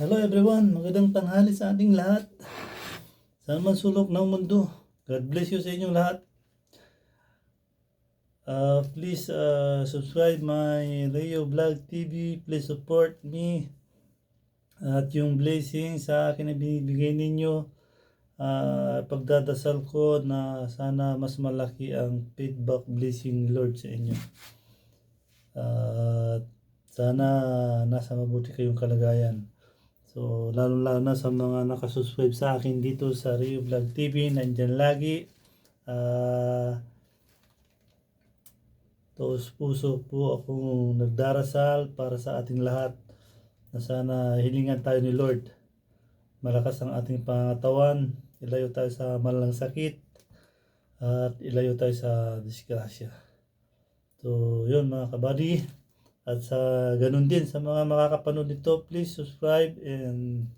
Hello everyone, magandang tanghali sa ating lahat. Saan man sulok ng mundo. God bless you sa inyong lahat. Please subscribe my Rio Vlog TV. Please support me. At yung blessing sa akin na binibigay ninyo, pagdadasal ko na sana mas malaki ang feedback blessing ni Lord sa inyo. Sana nasa mabuti kayong kalagayan. So, lalo na sa mga nakasubscribe sa akin dito sa Rio Vlog TV, nandyan lagi. Taos puso po akong nagdarasal para sa ating lahat na sana hilingan tayo ni Lord. Malakas ang ating pangatawan, ilayo tayo sa malalang sakit, at ilayo tayo sa disgrasya. So, yun mga kabady. At sa ganun din sa mga makakapanood nito, please subscribe and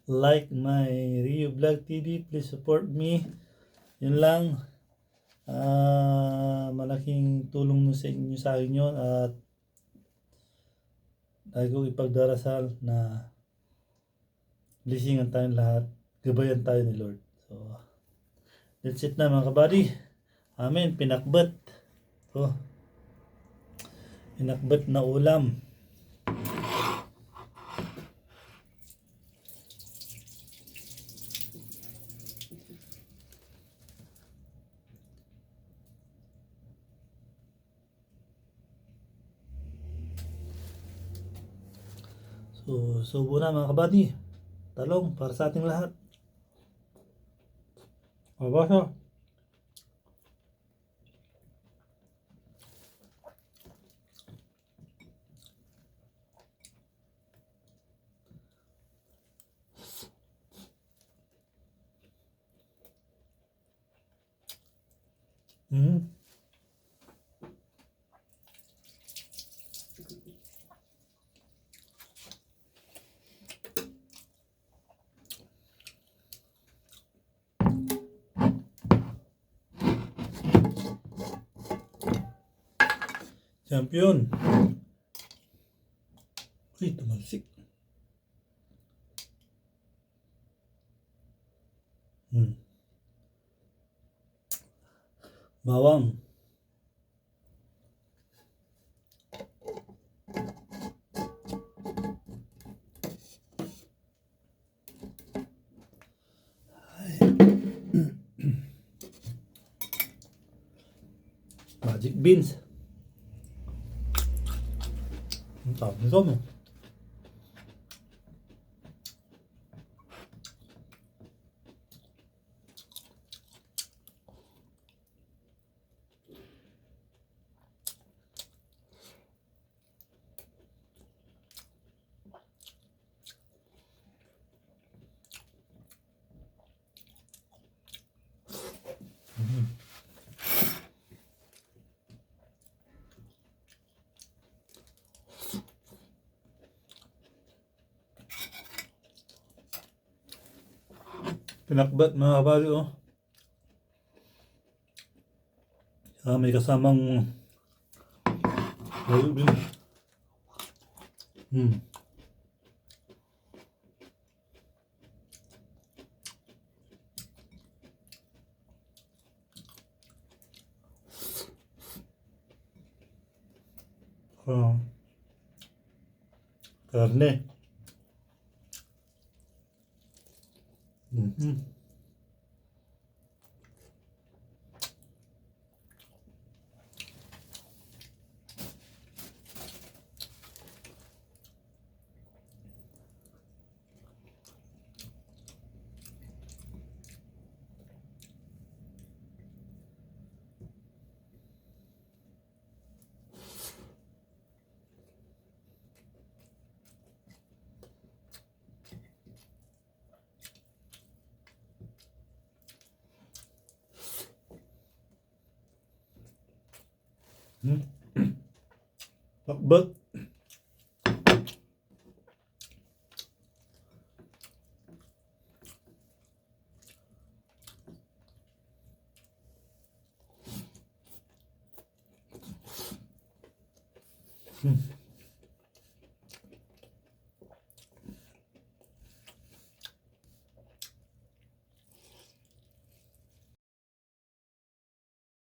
like my Rio Vlog TV. Please support me. Yun lang. Malaking tulong mo sa inyo sa akin yun. At lagi kong ipagdarasal na blessingan tayong lahat. Gabayan tayo ni Lord. So, that's it na mga kabady. Amen. Pinakbat. So, pinakbat na ulam. So, subo na mga kabady. Talong para sa ating lahat. Mabasa. Champion. Uy, tumalsik. Bawang. Magic beans. Ang tawag nito mo. Pinakbat mga kabali, oh. May kasamang karne. Bakbak. Hmm.